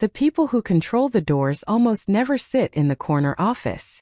The people who control the doors almost never sit in the corner office.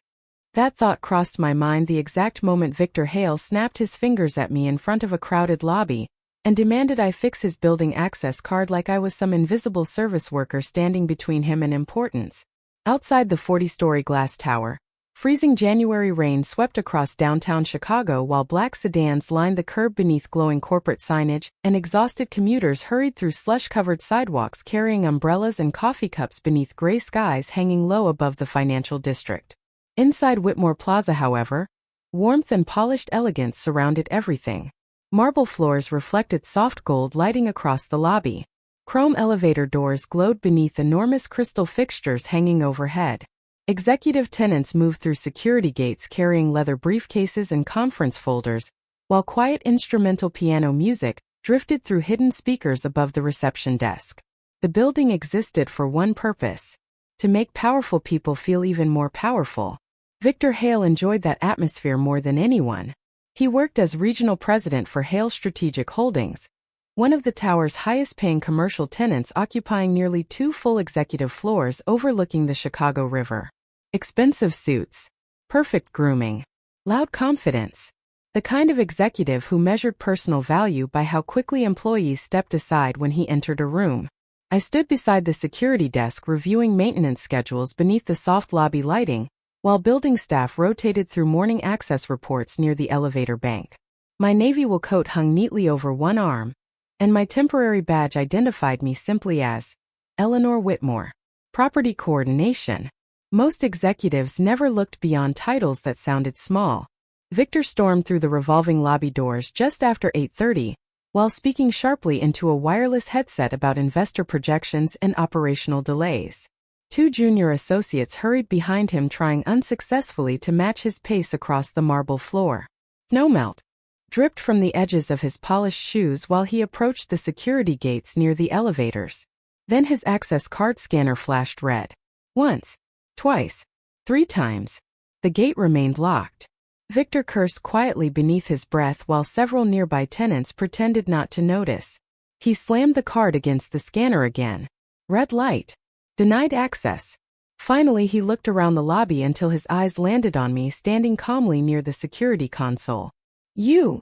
That thought crossed my mind the exact moment Victor Hale snapped his fingers at me in front of a crowded lobby and demanded I fix his building access card like I was some invisible service worker standing between him and importance. Outside the 40-story glass tower, freezing January rain swept across downtown Chicago while black sedans lined the curb beneath glowing corporate signage, and exhausted commuters hurried through slush-covered sidewalks carrying umbrellas and coffee cups beneath gray skies hanging low above the financial district. Inside Whitmore Plaza, however, warmth and polished elegance surrounded everything. Marble floors reflected soft gold lighting across the lobby. Chrome elevator doors glowed beneath enormous crystal fixtures hanging overhead. Executive tenants moved through security gates carrying leather briefcases and conference folders, while quiet instrumental piano music drifted through hidden speakers above the reception desk. The building existed for one purpose: to make powerful people feel even more powerful. Victor Hale enjoyed that atmosphere more than anyone. He worked as regional president for Hale Strategic Holdings, one of the tower's highest-paying commercial tenants, occupying nearly 2 full executive floors overlooking the Chicago River. Expensive suits, perfect grooming, loud confidence. The kind of executive who measured personal value by how quickly employees stepped aside when he entered a room. I stood beside the security desk reviewing maintenance schedules beneath the soft lobby lighting, while building staff rotated through morning access reports near the elevator bank. My navy wool coat hung neatly over one arm, and my temporary badge identified me simply as Eleanor Whitmore. Property coordination. Most executives never looked beyond titles that sounded small. Victor stormed through the revolving lobby doors just after 8:30, while speaking sharply into a wireless headset about investor projections and operational delays. 2 junior associates hurried behind him, trying unsuccessfully to match his pace across the marble floor. Snowmelt dripped from the edges of his polished shoes while he approached the security gates near the elevators. Then his access card scanner flashed red. Once, twice, 3 times. The gate remained locked. Victor cursed quietly beneath his breath while several nearby tenants pretended not to notice. He slammed the card against the scanner again. Red light. Denied access. Finally, he looked around the lobby until his eyes landed on me standing calmly near the security console. "You!"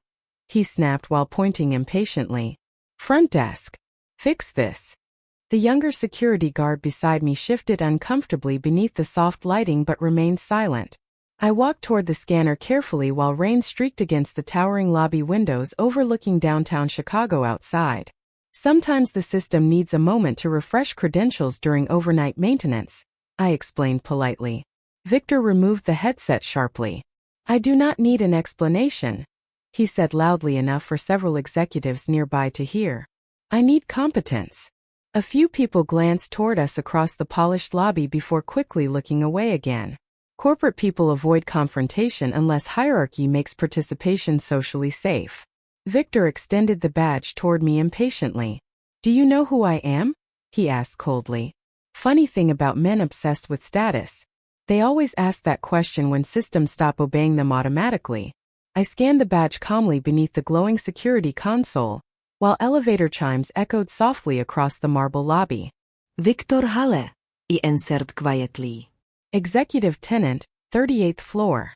he snapped while pointing impatiently. "Front desk. Fix this." The younger security guard beside me shifted uncomfortably beneath the soft lighting but remained silent. I walked toward the scanner carefully while rain streaked against the towering lobby windows overlooking downtown Chicago outside. Sometimes the system needs a moment to refresh credentials during overnight maintenance, I explained politely. Victor removed the headset sharply. "I do not need an explanation," he said loudly enough for several executives nearby to hear. "I need competence." A few people glanced toward us across the polished lobby before quickly looking away again. Corporate people avoid confrontation unless hierarchy makes participation socially safe. Victor extended the badge toward me impatiently. "Do you know who I am?" he asked coldly. Funny thing about men obsessed with status. They always ask that question when systems stop obeying them automatically. I scanned the badge calmly beneath the glowing security console, while elevator chimes echoed softly across the marble lobby. "Victor Hale," he answered quietly. "Executive tenant, 38th floor."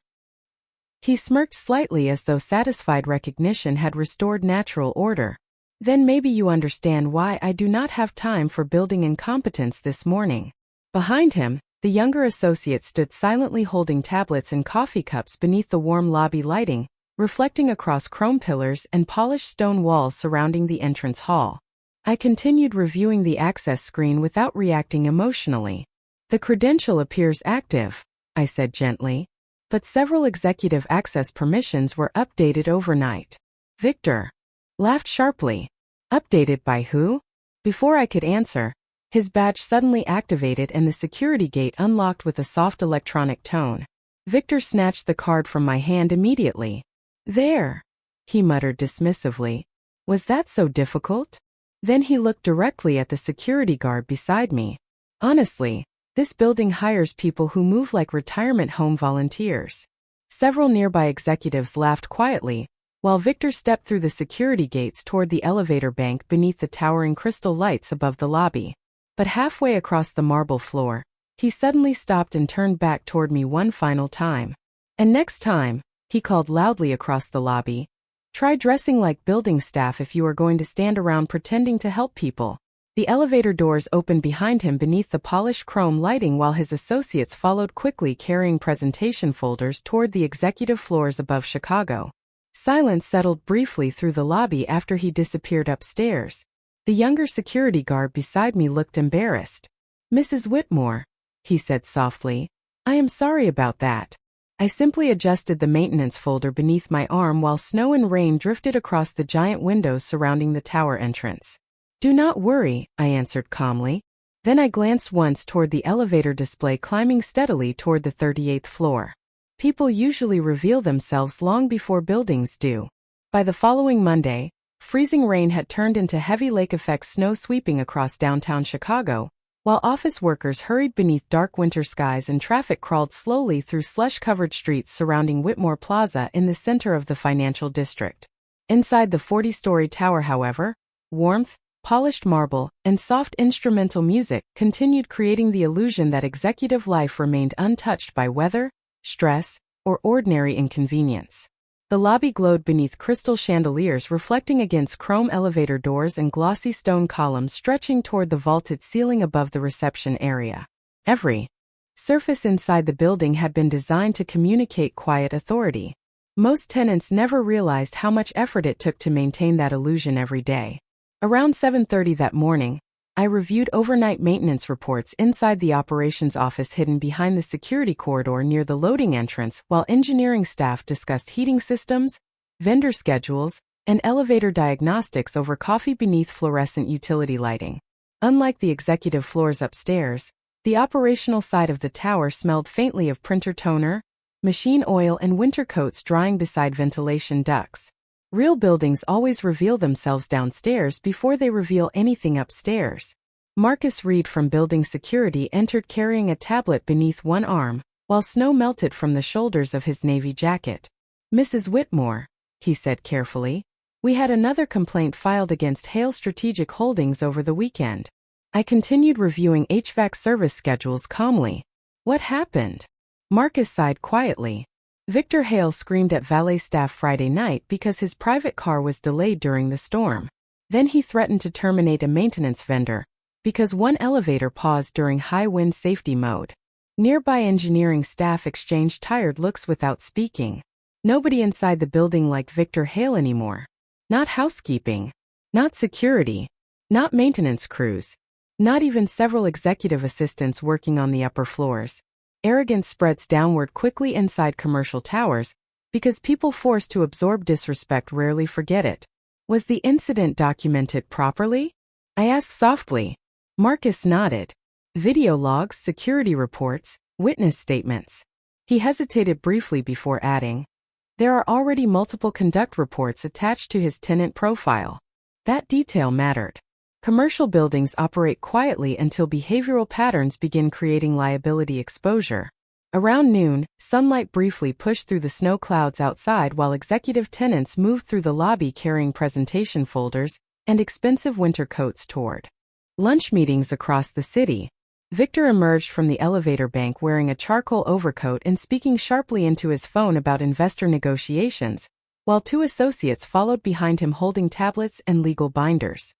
He smirked slightly as though satisfied recognition had restored natural order. "Then maybe you understand why I do not have time for building incompetence this morning." Behind him, the younger associate stood silently holding tablets and coffee cups beneath the warm lobby lighting, reflecting across chrome pillars and polished stone walls surrounding the entrance hall. I continued reviewing the access screen without reacting emotionally. "The credential appears active," I said gently. But several executive access permissions were updated overnight. Victor laughed sharply. "Updated by who?" Before I could answer, his badge suddenly activated and the security gate unlocked with a soft electronic tone. Victor snatched the card from my hand immediately. "There," he muttered dismissively. "Was that so difficult?" Then he looked directly at the security guard beside me. "Honestly, this building hires people who move like retirement home volunteers." Several nearby executives laughed quietly, while Victor stepped through the security gates toward the elevator bank beneath the towering crystal lights above the lobby. But halfway across the marble floor, he suddenly stopped and turned back toward me one final time. And next time, he called loudly across the lobby, try dressing like building staff if you are going to stand around pretending to help people. The elevator doors opened behind him beneath the polished chrome lighting while his associates followed quickly carrying presentation folders toward the executive floors above Chicago. Silence settled briefly through the lobby after he disappeared upstairs. The younger security guard beside me looked embarrassed. "Mrs. Whitmore," he said softly, "I am sorry about that." I simply adjusted the maintenance folder beneath my arm while snow and rain drifted across the giant windows surrounding the tower entrance. "Do not worry," I answered calmly. Then I glanced once toward the elevator display climbing steadily toward the 38th floor. People usually reveal themselves long before buildings do. By the following Monday, freezing rain had turned into heavy lake-effect snow sweeping across downtown Chicago, while office workers hurried beneath dark winter skies and traffic crawled slowly through slush-covered streets surrounding Whitmore Plaza in the center of the financial district. Inside the 40-story tower, however, warmth, polished marble, and soft instrumental music continued creating the illusion that executive life remained untouched by weather, stress, or ordinary inconvenience. The lobby glowed beneath crystal chandeliers reflecting against chrome elevator doors and glossy stone columns stretching toward the vaulted ceiling above the reception area. Every surface inside the building had been designed to communicate quiet authority. Most tenants never realized how much effort it took to maintain that illusion every day. Around 7:30 that morning, I reviewed overnight maintenance reports inside the operations office hidden behind the security corridor near the loading entrance while engineering staff discussed heating systems, vendor schedules, and elevator diagnostics over coffee beneath fluorescent utility lighting. Unlike the executive floors upstairs, the operational side of the tower smelled faintly of printer toner, machine oil, and winter coats drying beside ventilation ducts. Real buildings always reveal themselves downstairs before they reveal anything upstairs. Marcus Reed from building security entered carrying a tablet beneath one arm, while snow melted from the shoulders of his navy jacket. "Mrs. Whitmore," he said carefully, "we had another complaint filed against Hale Strategic Holdings over the weekend." I continued reviewing HVAC service schedules calmly. "What happened?" Marcus sighed quietly. Victor Hale screamed at valet staff Friday night because his private car was delayed during the storm. Then he threatened to terminate a maintenance vendor because one elevator paused during high-wind safety mode. Nearby engineering staff exchanged tired looks without speaking. Nobody inside the building liked Victor Hale anymore. Not housekeeping. Not security. Not maintenance crews. Not even several executive assistants working on the upper floors. Arrogance spreads downward quickly inside commercial towers, because people forced to absorb disrespect rarely forget it. Was the incident documented properly? I asked softly. Marcus nodded. Video logs, security reports, witness statements. He hesitated briefly before adding, "There are already multiple conduct reports attached to his tenant profile." That detail mattered. Commercial buildings operate quietly until behavioral patterns begin creating liability exposure. Around noon, sunlight briefly pushed through the snow clouds outside while executive tenants moved through the lobby carrying presentation folders and expensive winter coats toward lunch meetings across the city. Victor emerged from the elevator bank wearing a charcoal overcoat and speaking sharply into his phone about investor negotiations, while two associates followed behind him holding tablets and legal binders.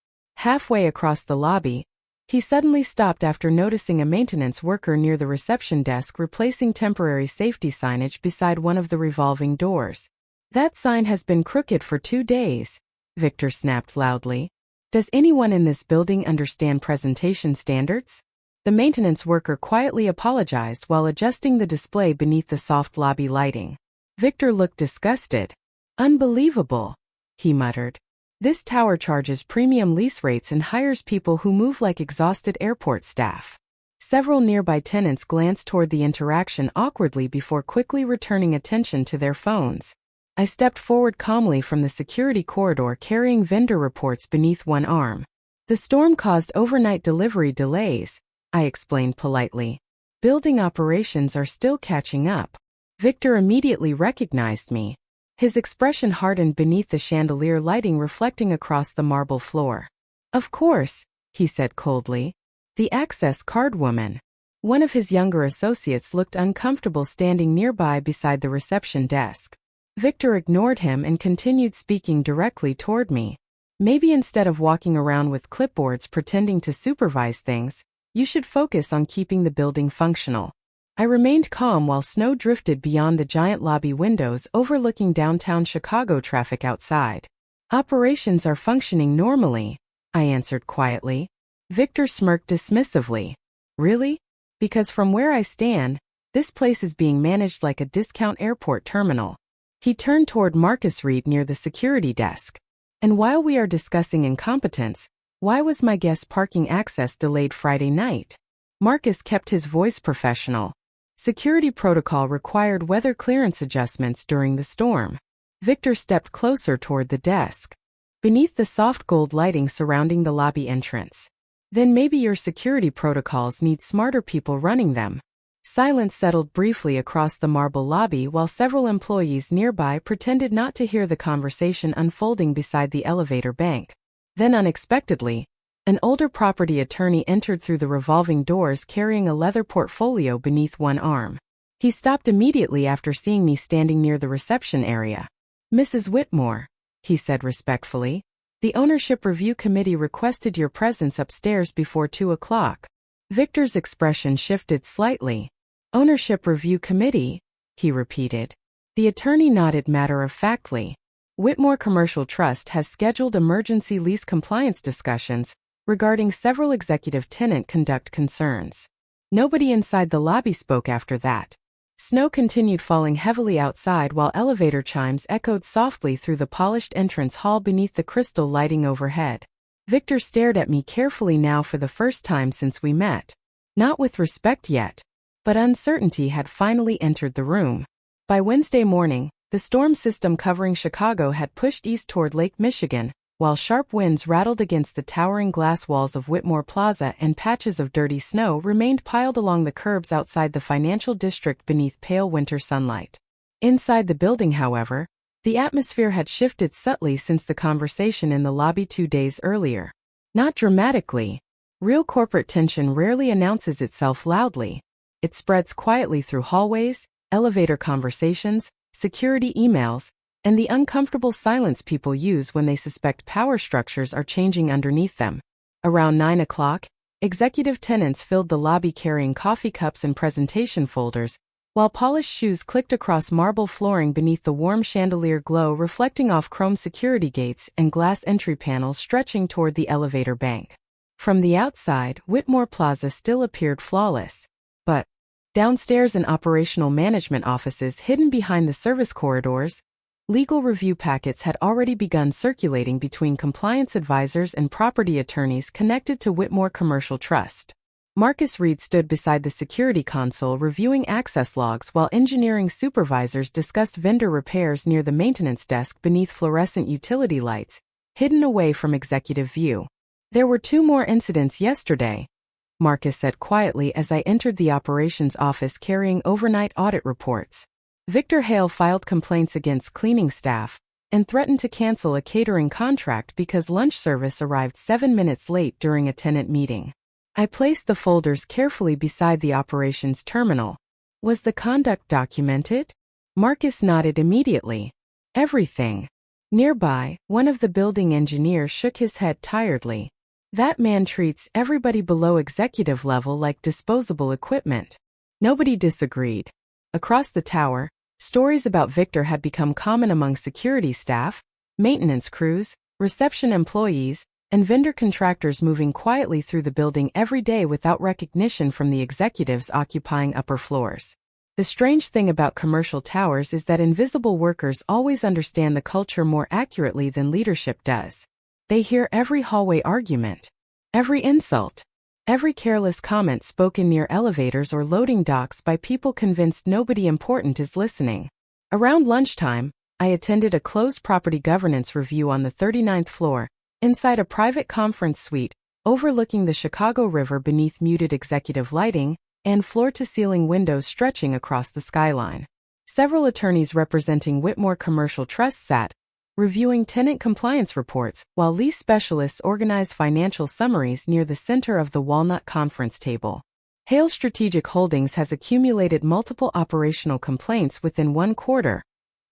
Halfway across the lobby, he suddenly stopped after noticing a maintenance worker near the reception desk replacing temporary safety signage beside one of the revolving doors. "That sign has been crooked for 2 days," Victor snapped loudly. "Does anyone in this building understand presentation standards?" The maintenance worker quietly apologized while adjusting the display beneath the soft lobby lighting. Victor looked disgusted. "Unbelievable," he muttered. "This tower charges premium lease rates and hires people who move like exhausted airport staff." Several nearby tenants glanced toward the interaction awkwardly before quickly returning attention to their phones. I stepped forward calmly from the security corridor carrying vendor reports beneath one arm. "The storm caused overnight delivery delays," I explained politely. "Building operations are still catching up." Victor immediately recognized me. His expression hardened beneath the chandelier lighting reflecting across the marble floor. "Of course," he said coldly. The access card woman. One of his younger associates looked uncomfortable standing nearby beside the reception desk. Victor ignored him and continued speaking directly toward me. Maybe instead of walking around with clipboards pretending to supervise things, you should focus on keeping the building functional. I remained calm while snow drifted beyond the giant lobby windows overlooking downtown Chicago traffic outside. Operations are functioning normally, I answered quietly. Victor smirked dismissively. Really? Because from where I stand, this place is being managed like a discount airport terminal. He turned toward Marcus Reed near the security desk. And while we are discussing incompetence, why was my guest parking access delayed Friday night? Marcus kept his voice professional. Security protocol required weather clearance adjustments during the storm. Victor stepped closer toward the desk. Beneath the soft gold lighting surrounding the lobby entrance. Then maybe your security protocols need smarter people running them. Silence settled briefly across the marble lobby while several employees nearby pretended not to hear the conversation unfolding beside the elevator bank. Then unexpectedly, an older property attorney entered through the revolving doors carrying a leather portfolio beneath one arm. He stopped immediately after seeing me standing near the reception area. "Mrs. Whitmore," he said respectfully, "the Ownership Review Committee requested your presence upstairs before 2 o'clock. Victor's expression shifted slightly. "Ownership Review Committee?" he repeated. The attorney nodded matter-of-factly. "Whitmore Commercial Trust has scheduled emergency lease compliance discussions regarding several executive tenant conduct concerns." Nobody inside the lobby spoke after that. Snow continued falling heavily outside while elevator chimes echoed softly through the polished entrance hall beneath the crystal lighting overhead. Victor stared at me carefully now for the first time since we met. Not with respect yet, but uncertainty had finally entered the room. By Wednesday morning, the storm system covering Chicago had pushed east toward Lake Michigan, while sharp winds rattled against the towering glass walls of Whitmore Plaza and patches of dirty snow remained piled along the curbs outside the financial district beneath pale winter sunlight. Inside the building, however, the atmosphere had shifted subtly since the conversation in the lobby 2 days earlier. Not dramatically. Real corporate tension rarely announces itself loudly. It spreads quietly through hallways, elevator conversations, security emails, and the uncomfortable silence people use when they suspect power structures are changing underneath them. Around 9 o'clock, executive tenants filled the lobby carrying coffee cups and presentation folders, while polished shoes clicked across marble flooring beneath the warm chandelier glow reflecting off chrome security gates and glass entry panels stretching toward the elevator bank. From the outside, Whitmore Plaza still appeared flawless. But downstairs in operational management offices hidden behind the service corridors, legal review packets had already begun circulating between compliance advisors and property attorneys connected to Whitmore Commercial Trust. Marcus Reed stood beside the security console reviewing access logs while engineering supervisors discussed vendor repairs near the maintenance desk beneath fluorescent utility lights, hidden away from executive view. "There were 2 more incidents yesterday," Marcus said quietly as I entered the operations office carrying overnight audit reports. Victor Hale filed complaints against cleaning staff and threatened to cancel a catering contract because lunch service arrived 7 minutes late during a tenant meeting. I placed the folders carefully beside the operations terminal. "Was the conduct documented?" Marcus nodded immediately. "Everything." Nearby, one of the building engineers shook his head tiredly. "That man treats everybody below executive level like disposable equipment." Nobody disagreed. Across the tower, stories about Victor had become common among security staff, maintenance crews, reception employees, and vendor contractors moving quietly through the building every day without recognition from the executives occupying upper floors. The strange thing about commercial towers is that invisible workers always understand the culture more accurately than leadership does. They hear every hallway argument, every insult, every careless comment spoken near elevators or loading docks by people convinced nobody important is listening. Around lunchtime, I attended a closed property governance review on the 39th floor, inside a private conference suite, overlooking the Chicago River beneath muted executive lighting and floor-to-ceiling windows stretching across the skyline. Several attorneys representing Whitmore Commercial Trust sat, reviewing tenant compliance reports, while lease specialists organize financial summaries near the center of the walnut conference table. Hale Strategic Holdings has accumulated multiple operational complaints within 1 quarter,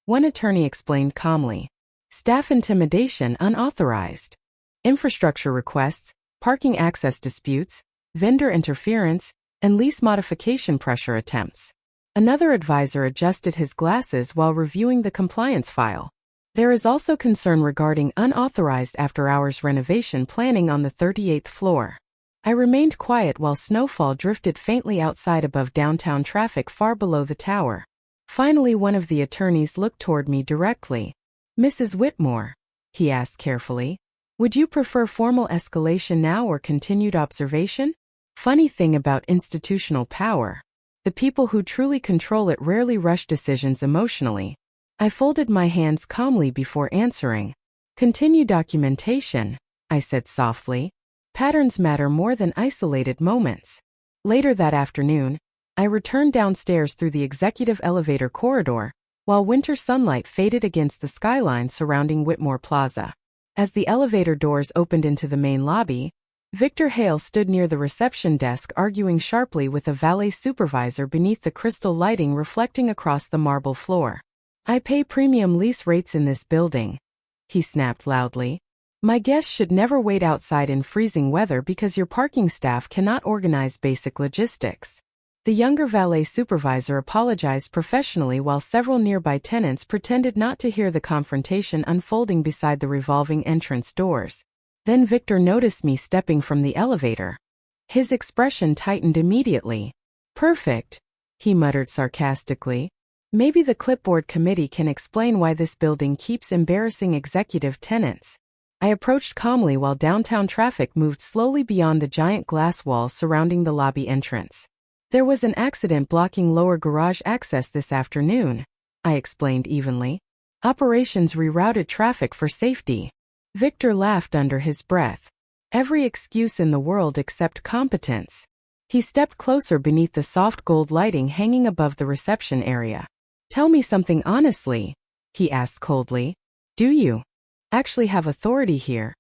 one attorney explained calmly. Staff intimidation unauthorized. Infrastructure requests, parking access disputes, vendor interference, and lease modification pressure attempts. Another advisor adjusted his glasses while reviewing the compliance file. There is also concern regarding unauthorized after-hours renovation planning on the 38th floor. I remained quiet while snowfall drifted faintly outside above downtown traffic far below the tower. Finally, one of the attorneys looked toward me directly. "Mrs. Whitmore," he asked carefully, "would you prefer formal escalation now or continued observation?" Funny thing about institutional power. The people who truly control it rarely rush decisions emotionally. I folded my hands calmly before answering. "Continue documentation," I said softly. "Patterns matter more than isolated moments." Later that afternoon, I returned downstairs through the executive elevator corridor, while winter sunlight faded against the skyline surrounding Whitmore Plaza. As the elevator doors opened into the main lobby, Victor Hale stood near the reception desk arguing sharply with a valet supervisor beneath the crystal lighting reflecting across the marble floor. "I pay premium lease rates in this building," he snapped loudly. "My guests should never wait outside in freezing weather because your parking staff cannot organize basic logistics." The younger valet supervisor apologized professionally while several nearby tenants pretended not to hear the confrontation unfolding beside the revolving entrance doors. Then Victor noticed me stepping from the elevator. His expression tightened immediately. "Perfect," he muttered sarcastically. "Maybe the clipboard committee can explain why this building keeps embarrassing executive tenants." I approached calmly while downtown traffic moved slowly beyond the giant glass walls surrounding the lobby entrance. "There was an accident blocking lower garage access this afternoon," I explained evenly. "Operations rerouted traffic for safety." Victor laughed under his breath. Every excuse in the world except competence. He stepped closer beneath the soft gold lighting hanging above the reception area. "Tell me something honestly," he asked coldly. "Do you actually have authority here?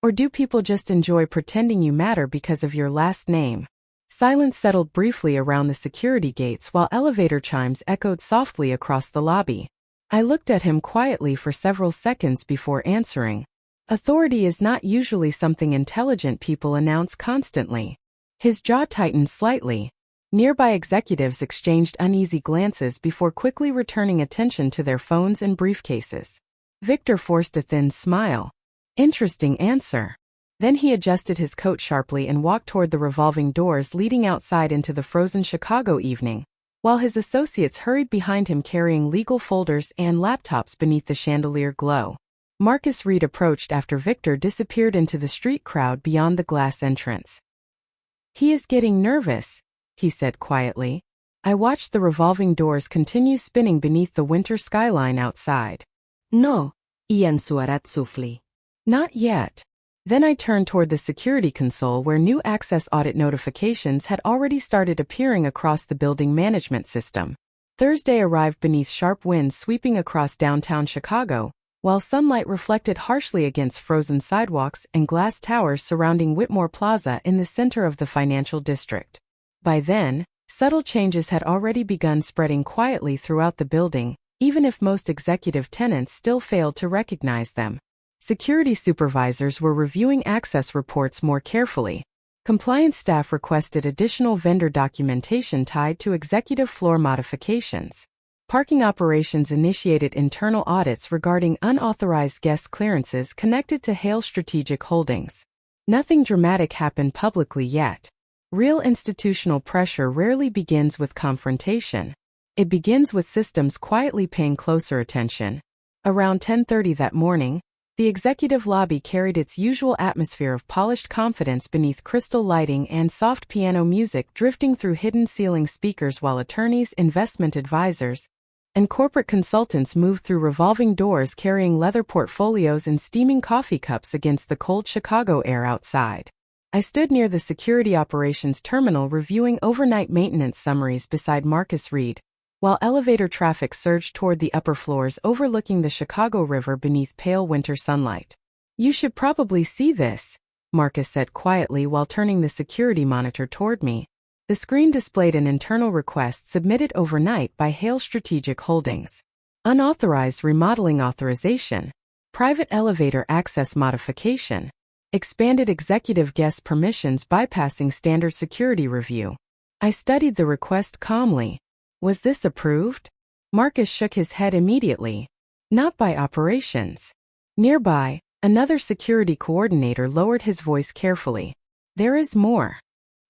Or do people just enjoy pretending you matter because of your last name?" Silence settled briefly around the security gates while elevator chimes echoed softly across the lobby. I looked at him quietly for several seconds before answering. Authority is not usually something intelligent people announce constantly. His jaw tightened slightly. Nearby executives exchanged uneasy glances before quickly returning attention to their phones and briefcases. Victor forced a thin smile. "Interesting answer." Then he adjusted his coat sharply and walked toward the revolving doors leading outside into the frozen Chicago evening, while his associates hurried behind him carrying legal folders and laptops beneath the chandelier glow. Marcus Reed approached after Victor disappeared into the street crowd beyond the glass entrance. "He is getting nervous," he said quietly. I watched the revolving doors continue spinning beneath the winter skyline outside. "No," iyan suarat sufli. "Not yet." Then I turned toward the security console where new access audit notifications had already started appearing across the building management system. Thursday arrived beneath sharp winds sweeping across downtown Chicago, while sunlight reflected harshly against frozen sidewalks and glass towers surrounding Whitmore Plaza in the center of the financial district. By then, subtle changes had already begun spreading quietly throughout the building, even if most executive tenants still failed to recognize them. Security supervisors were reviewing access reports more carefully. Compliance staff requested additional vendor documentation tied to executive floor modifications. Parking operations initiated internal audits regarding unauthorized guest clearances connected to Hale Strategic Holdings. Nothing dramatic happened publicly yet. Real institutional pressure rarely begins with confrontation. It begins with systems quietly paying closer attention. Around 10:30 that morning, the executive lobby carried its usual atmosphere of polished confidence beneath crystal lighting and soft piano music drifting through hidden ceiling speakers while attorneys, investment advisors, and corporate consultants moved through revolving doors carrying leather portfolios and steaming coffee cups against the cold Chicago air outside. I stood near the security operations terminal reviewing overnight maintenance summaries beside Marcus Reed, while elevator traffic surged toward the upper floors overlooking the Chicago River beneath pale winter sunlight. "You should probably see this," Marcus said quietly while turning the security monitor toward me. The screen displayed an internal request submitted overnight by Hale Strategic Holdings. Unauthorized remodeling authorization. Private elevator access modification. Expanded executive guest permissions bypassing standard security review. I studied the request calmly. Was this approved? Marcus shook his head immediately. Not by operations. Nearby, another security coordinator lowered his voice carefully. There is more.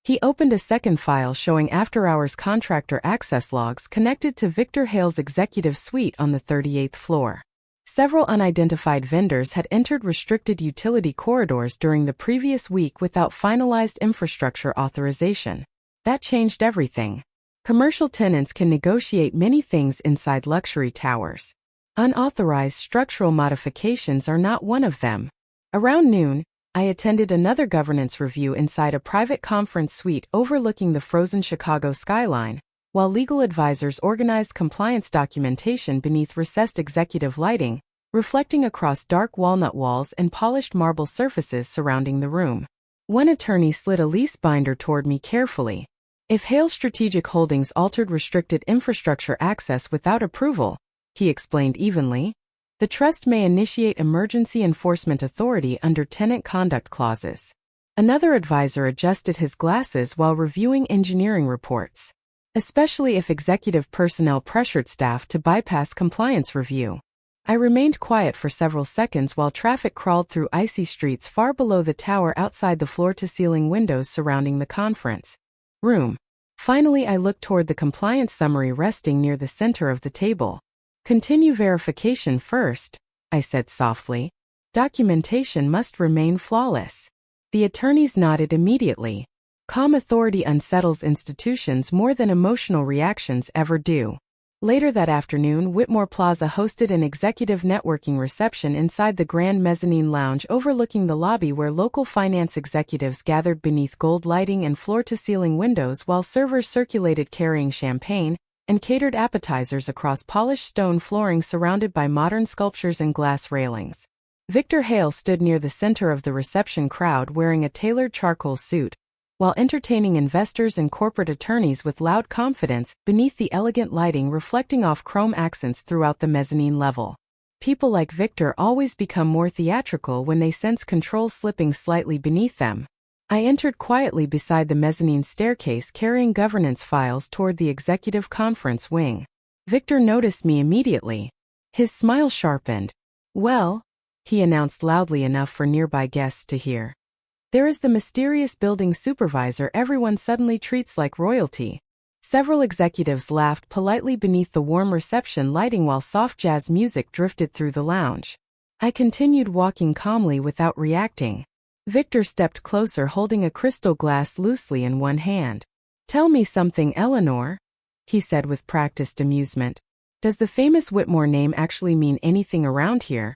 He opened a second file showing after-hours contractor access logs connected to Victor Hale's executive suite on the 38th floor. Several unidentified vendors had entered restricted utility corridors during the previous week without finalized infrastructure authorization. That changed everything. Commercial tenants can negotiate many things inside luxury towers. Unauthorized structural modifications are not one of them. Around noon, I attended another governance review inside a private conference suite overlooking the frozen Chicago skyline, while legal advisors organized compliance documentation beneath recessed executive lighting, reflecting across dark walnut walls and polished marble surfaces surrounding the room. One attorney slid a lease binder toward me carefully. If Hale Strategic Holdings altered restricted infrastructure access without approval, he explained evenly, the trust may initiate emergency enforcement authority under tenant conduct clauses. Another advisor adjusted his glasses while reviewing engineering reports, especially if executive personnel pressured staff to bypass compliance review. I remained quiet for several seconds while traffic crawled through icy streets far below the tower outside the floor-to-ceiling windows surrounding the conference room. Finally, I looked toward the compliance summary resting near the center of the table. "Continue verification first," I said softly. "Documentation must remain flawless." The attorneys nodded immediately. Calm authority unsettles institutions more than emotional reactions ever do. Later that afternoon, Whitmore Plaza hosted an executive networking reception inside the grand mezzanine lounge overlooking the lobby where local finance executives gathered beneath gold lighting and floor-to-ceiling windows while servers circulated carrying champagne and catered appetizers across polished stone flooring surrounded by modern sculptures and glass railings. Victor Hale stood near the center of the reception crowd wearing a tailored charcoal suit, while entertaining investors and corporate attorneys with loud confidence beneath the elegant lighting reflecting off chrome accents throughout the mezzanine level. People like Victor always become more theatrical when they sense control slipping slightly beneath them. I entered quietly beside the mezzanine staircase carrying governance files toward the executive conference wing. Victor noticed me immediately. His smile sharpened. "Well," he announced loudly enough for nearby guests to hear. "There is the mysterious building supervisor everyone suddenly treats like royalty." Several executives laughed politely beneath the warm reception lighting while soft jazz music drifted through the lounge. I continued walking calmly without reacting. Victor stepped closer holding a crystal glass loosely in one hand. "Tell me something, Eleanor," he said with practiced amusement. "Does the famous Whitmore name actually mean anything around here?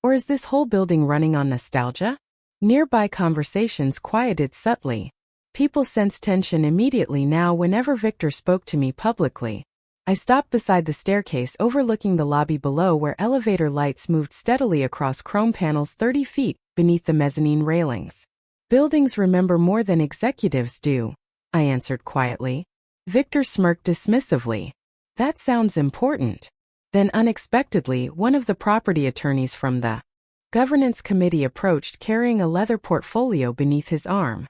Or is this whole building running on nostalgia?" Nearby conversations quieted subtly. People sensed tension immediately now whenever Victor spoke to me publicly. I stopped beside the staircase overlooking the lobby below where elevator lights moved steadily across chrome panels 30 feet beneath the mezzanine railings. "Buildings remember more than executives do," I answered quietly. Victor smirked dismissively. "That sounds important." Then unexpectedly, one of the property attorneys from the governance committee approached carrying a leather portfolio beneath his arm.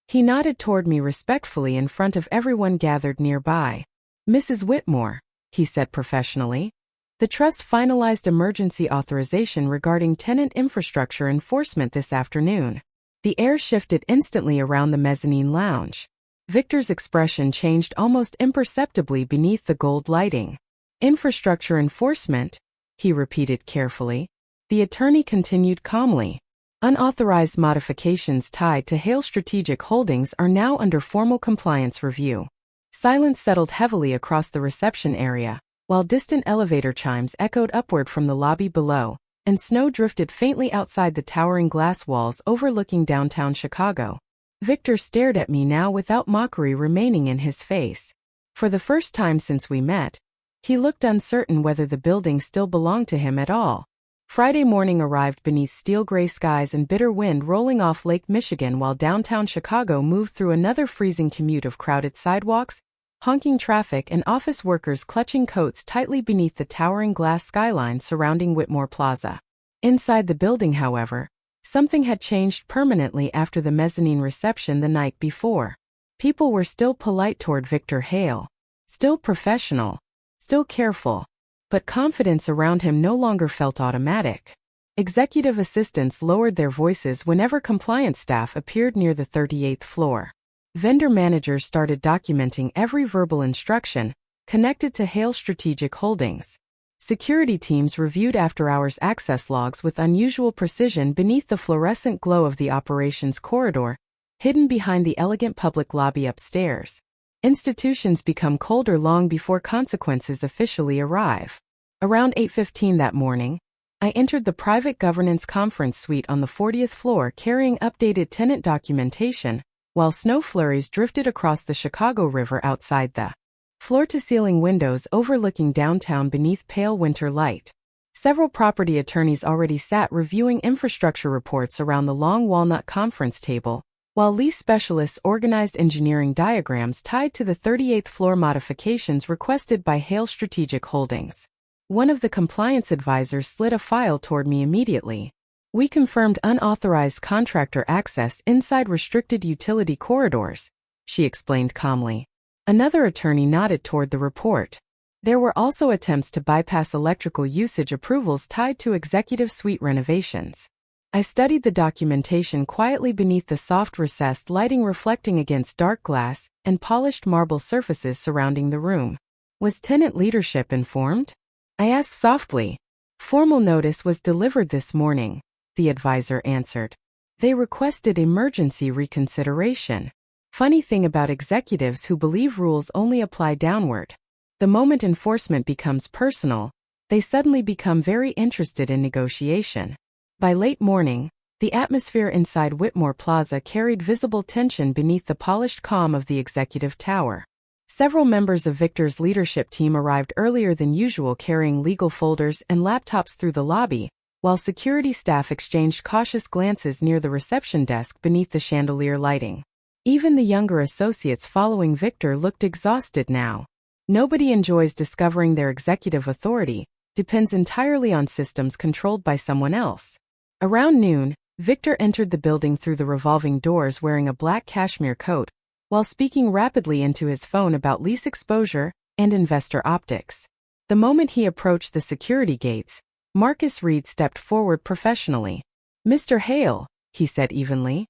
He nodded toward me respectfully in front of everyone gathered nearby. "Mrs. Whitmore," he said professionally, "the trust finalized emergency authorization regarding tenant infrastructure enforcement this afternoon." The air shifted instantly around the mezzanine lounge. Victor's expression changed almost imperceptibly beneath the gold lighting. "Infrastructure enforcement," he repeated carefully. The attorney continued calmly. "Unauthorized modifications tied to Hale Strategic Holdings are now under formal compliance review." Silence settled heavily across the reception area, while distant elevator chimes echoed upward from the lobby below, and snow drifted faintly outside the towering glass walls overlooking downtown Chicago. Victor stared at me now without mockery remaining in his face. For the first time since we met, he looked uncertain whether the building still belonged to him at all. Friday morning arrived beneath steel-gray skies and bitter wind rolling off Lake Michigan while downtown Chicago moved through another freezing commute of crowded sidewalks, honking traffic and office workers clutching coats tightly beneath the towering glass skyline surrounding Whitmore Plaza. Inside the building, however, something had changed permanently after the mezzanine reception the night before. People were still polite toward Victor Hale, still professional, still careful, but confidence around him no longer felt automatic. Executive assistants lowered their voices whenever compliance staff appeared near the 38th floor. Vendor managers started documenting every verbal instruction connected to Hale Strategic Holdings. Security teams reviewed after-hours access logs with unusual precision beneath the fluorescent glow of the operations corridor, hidden behind the elegant public lobby upstairs. Institutions become colder long before consequences officially arrive. Around 8:15 that morning, I entered the private governance conference suite on the 40th floor carrying updated tenant documentation, while snow flurries drifted across the Chicago River outside the floor-to-ceiling windows overlooking downtown beneath pale winter light. Several property attorneys already sat reviewing infrastructure reports around the long walnut conference table, while lease specialists organized engineering diagrams tied to the 38th floor modifications requested by Hale Strategic Holdings. One of the compliance advisors slid a file toward me immediately. We confirmed unauthorized contractor access inside restricted utility corridors, she explained calmly. Another attorney nodded toward the report. There were also attempts to bypass electrical usage approvals tied to executive suite renovations. I studied the documentation quietly beneath the soft recessed lighting reflecting against dark glass and polished marble surfaces surrounding the room. Was tenant leadership informed? I asked softly. Formal notice was delivered this morning, the advisor answered. They requested emergency reconsideration. Funny thing about executives who believe rules only apply downward. The moment enforcement becomes personal, they suddenly become very interested in negotiation. By late morning, the atmosphere inside Whitmore Plaza carried visible tension beneath the polished calm of the executive tower. Several members of Victor's leadership team arrived earlier than usual carrying legal folders and laptops through the lobby, while security staff exchanged cautious glances near the reception desk beneath the chandelier lighting. Even the younger associates following Victor looked exhausted now. Nobody enjoys discovering their executive authority depends entirely on systems controlled by someone else. Around noon, Victor entered the building through the revolving doors wearing a black cashmere coat, while speaking rapidly into his phone about lease exposure and investor optics. The moment he approached the security gates, Marcus Reed stepped forward professionally. "Mr. Hale," he said evenly,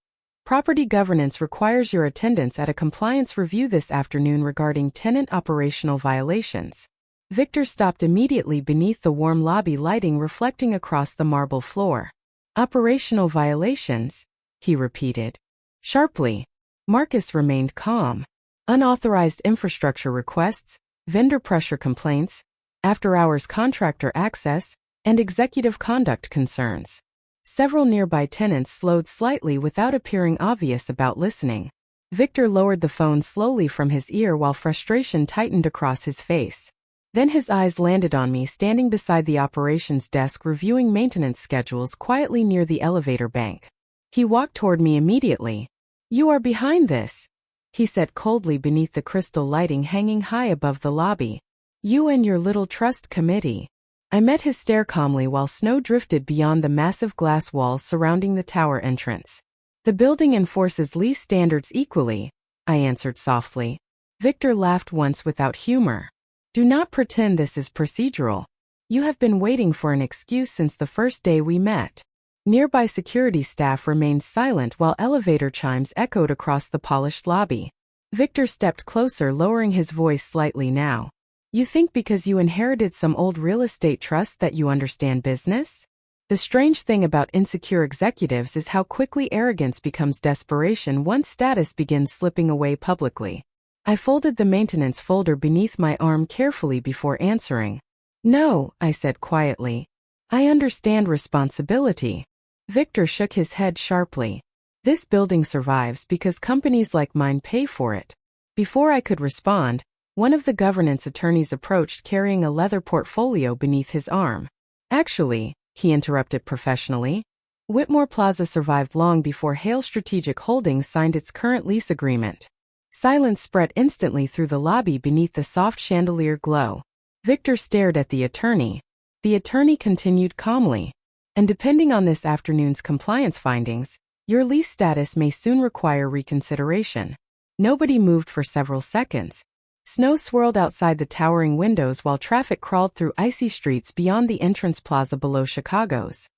"property governance requires your attendance at a compliance review this afternoon regarding tenant operational violations." Victor stopped immediately beneath the warm lobby lighting reflecting across the marble floor. "Operational violations?" he repeated. Sharply. Marcus remained calm. "Unauthorized infrastructure requests, vendor pressure complaints, after-hours contractor access, and executive conduct concerns." Several nearby tenants slowed slightly without appearing obvious about listening. Victor lowered the phone slowly from his ear while frustration tightened across his face. Then his eyes landed on me standing beside the operations desk reviewing maintenance schedules quietly near the elevator bank. He walked toward me immediately. "You are behind this," he said coldly beneath the crystal lighting hanging high above the lobby. "You and your little trust committee." I met his stare calmly while snow drifted beyond the massive glass walls surrounding the tower entrance. "The building enforces lease standards equally," I answered softly. Victor laughed once without humor. "Do not pretend this is procedural. You have been waiting for an excuse since the first day we met." Nearby security staff remained silent while elevator chimes echoed across the polished lobby. Victor stepped closer, lowering his voice slightly now. "You think because you inherited some old real estate trust that you understand business? The strange thing about insecure executives is how quickly arrogance becomes desperation once status begins slipping away publicly." I folded the maintenance folder beneath my arm carefully before answering. "No," I said quietly. "I understand responsibility." Victor shook his head sharply. "This building survives because companies like mine pay for it." Before I could respond, One of the governance attorneys approached carrying a leather portfolio beneath his arm. Actually, he interrupted professionally, Whitmore Plaza survived long before Hale Strategic Holdings signed its current lease agreement. Silence spread instantly through the lobby beneath the soft chandelier glow. Victor stared at the attorney. The attorney continued calmly. And depending on this afternoon's compliance findings, your lease status may soon require reconsideration. Nobody moved for several seconds. Snow swirled outside the towering windows while traffic crawled through icy streets beyond the entrance plaza below Chicago's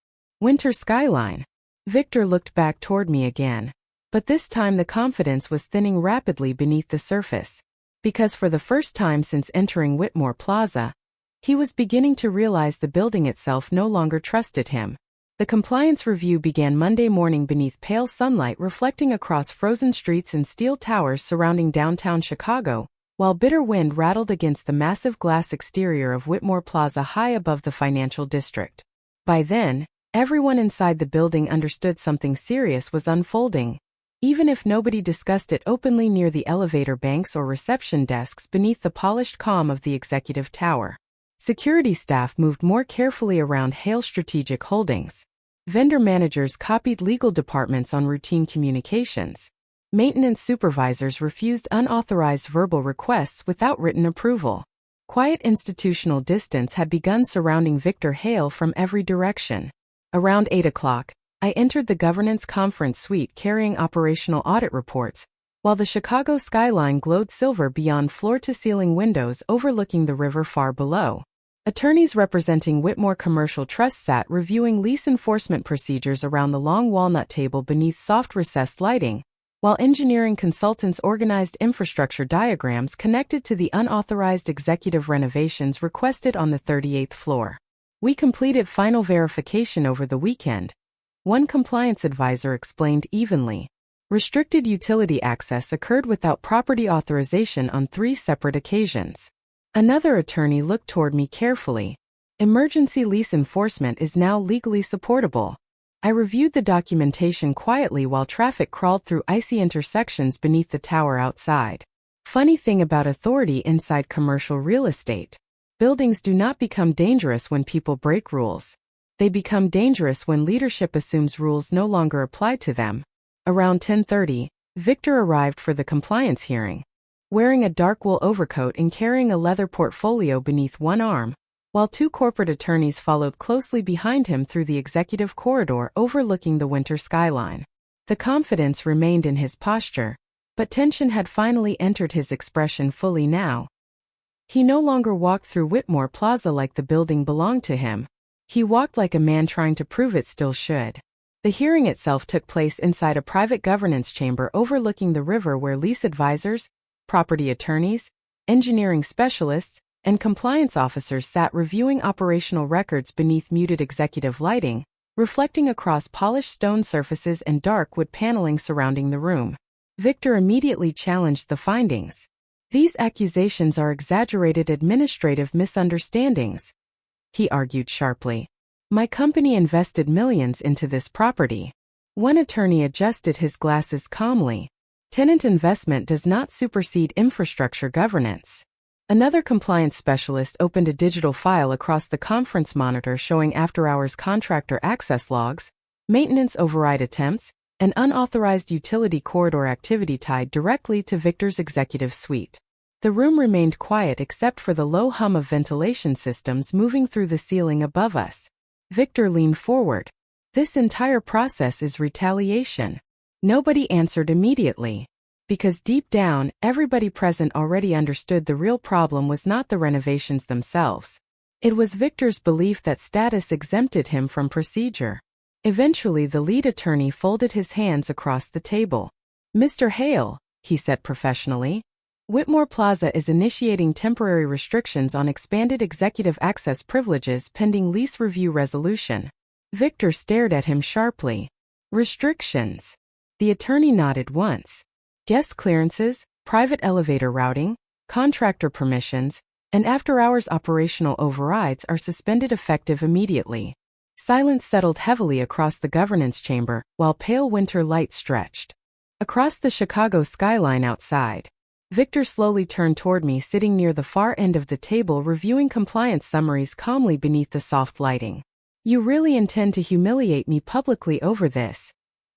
winter skyline. Victor looked back toward me again. But this time the confidence was thinning rapidly beneath the surface. Because for the first time since entering Whitmore Plaza, he was beginning to realize the building itself no longer trusted him. The compliance review began Monday morning beneath pale sunlight reflecting across frozen streets and steel towers surrounding downtown Chicago, while bitter wind rattled against the massive glass exterior of Whitmore Plaza high above the financial district. By then, everyone inside the building understood something serious was unfolding. Even if nobody discussed it openly near the elevator banks or reception desks beneath the polished calm of the executive tower. Security staff moved more carefully around Hale Strategic Holdings. Vendor managers copied legal departments on routine communications. Maintenance supervisors refused unauthorized verbal requests without written approval. Quiet institutional distance had begun surrounding Victor Hale from every direction. Around 8 o'clock, I entered the governance conference suite carrying operational audit reports, while the Chicago skyline glowed silver beyond floor-to-ceiling windows overlooking the river far below. Attorneys representing Whitmore Commercial Trust sat reviewing lease enforcement procedures around the long walnut table beneath soft recessed lighting, while engineering consultants organized infrastructure diagrams connected to the unauthorized executive renovations requested on the 38th floor. We completed final verification over the weekend. One compliance advisor explained evenly. Restricted utility access occurred without property authorization on 3 separate occasions. Another attorney looked toward me carefully. Emergency lease enforcement is now legally supportable. I reviewed the documentation quietly while traffic crawled through icy intersections beneath the tower outside. Funny thing about authority inside commercial real estate. Buildings do not become dangerous when people break rules. They become dangerous when leadership assumes rules no longer apply to them. Around 10:30, Victor arrived for the compliance hearing. Wearing a dark wool overcoat and carrying a leather portfolio beneath one arm, while 2 corporate attorneys followed closely behind him through the executive corridor overlooking the winter skyline. The confidence remained in his posture, but tension had finally entered his expression fully now. He no longer walked through Whitmore Plaza like the building belonged to him. He walked like a man trying to prove it still should. The hearing itself took place inside a private governance chamber overlooking the river where lease advisors, property attorneys, engineering specialists, and compliance officers sat reviewing operational records beneath muted executive lighting, reflecting across polished stone surfaces and dark wood paneling surrounding the room. Victor immediately challenged the findings. These accusations are exaggerated administrative misunderstandings, he argued sharply. My company invested millions into this property. One attorney adjusted his glasses calmly. Tenant investment does not supersede infrastructure governance. Another compliance specialist opened a digital file across the conference monitor showing after-hours contractor access logs, maintenance override attempts, and unauthorized utility corridor activity tied directly to Victor's executive suite. The room remained quiet except for the low hum of ventilation systems moving through the ceiling above us. Victor leaned forward. This entire process is retaliation. Nobody answered immediately. Because deep down, everybody present already understood the real problem was not the renovations themselves. It was Victor's belief that status exempted him from procedure. Eventually the lead attorney folded his hands across the table. Mr. Hale, he said professionally, Whitmore Plaza is initiating temporary restrictions on expanded executive access privileges pending lease review resolution. Victor stared at him sharply. Restrictions. The attorney nodded once. Guest clearances, private elevator routing, contractor permissions, and after-hours operational overrides are suspended effective immediately. Silence settled heavily across the governance chamber while pale winter light stretched across the Chicago skyline outside. Victor slowly turned toward me, sitting near the far end of the table reviewing compliance summaries calmly beneath the soft lighting. "You really intend to humiliate me publicly over this?"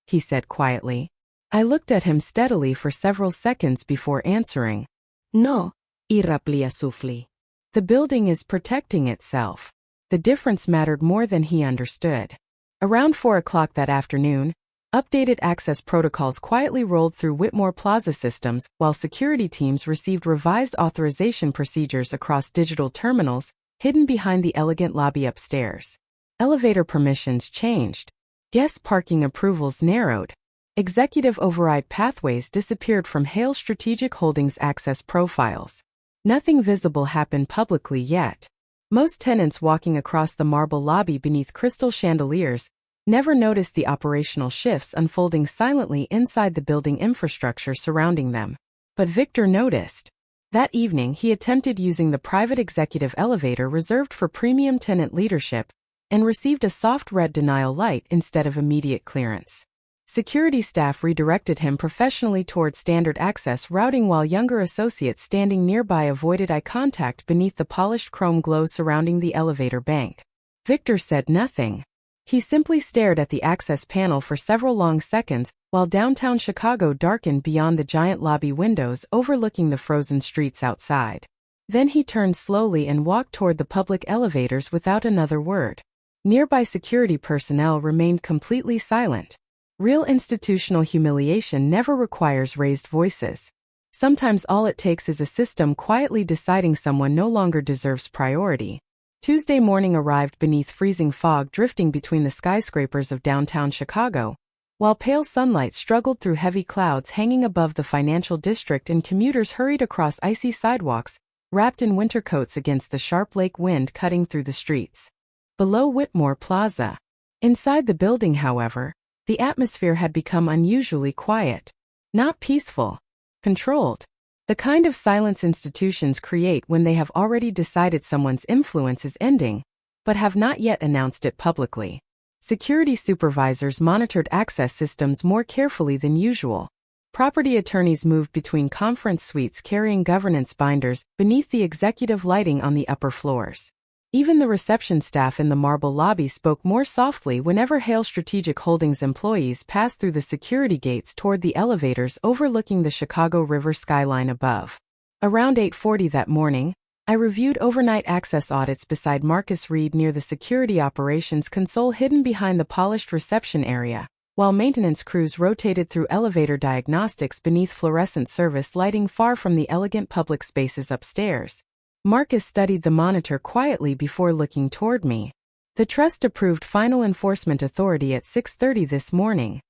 he said quietly. I looked at him steadily for several seconds before answering. No, iraplia sufli. The building is protecting itself. The difference mattered more than he understood. Around 4 o'clock that afternoon, updated access protocols quietly rolled through Whitmore Plaza systems, while security teams received revised authorization procedures across digital terminals, hidden behind the elegant lobby upstairs. Elevator permissions changed. Guest parking approvals narrowed. Executive override pathways disappeared from Hale Strategic Holdings access profiles. Nothing visible happened publicly yet. Most tenants walking across the marble lobby beneath crystal chandeliers never noticed the operational shifts unfolding silently inside the building infrastructure surrounding them. But Victor noticed. That evening he attempted using the private executive elevator reserved for premium tenant leadership and received a soft red denial light instead of immediate clearance. Security staff redirected him professionally toward standard access routing while younger associates standing nearby avoided eye contact beneath the polished chrome glow surrounding the elevator bank. Victor said nothing. He simply stared at the access panel for several long seconds while downtown Chicago darkened beyond the giant lobby windows overlooking the frozen streets outside. Then he turned slowly and walked toward the public elevators without another word. Nearby security personnel remained completely silent. Real institutional humiliation never requires raised voices. Sometimes all it takes is a system quietly deciding someone no longer deserves priority. Tuesday morning arrived beneath freezing fog drifting between the skyscrapers of downtown Chicago, while pale sunlight struggled through heavy clouds hanging above the financial district and commuters hurried across icy sidewalks, wrapped in winter coats against the sharp lake wind cutting through the streets. Below Whitmore Plaza. Inside the building, however, the atmosphere had become unusually quiet. Not peaceful. Controlled. The kind of silence institutions create when they have already decided someone's influence is ending, but have not yet announced it publicly. Security supervisors monitored access systems more carefully than usual. Property attorneys moved between conference suites carrying governance binders beneath the executive lighting on the upper floors. Even the reception staff in the marble lobby spoke more softly whenever Hale Strategic Holdings employees passed through the security gates toward the elevators overlooking the Chicago River skyline above. Around 8:40 that morning, I reviewed overnight access audits beside Marcus Reed near the security operations console hidden behind the polished reception area, while maintenance crews rotated through elevator diagnostics beneath fluorescent service lighting far from the elegant public spaces upstairs. Marcus studied the monitor quietly before looking toward me. "The trust approved final enforcement authority at 6:30 this morning,"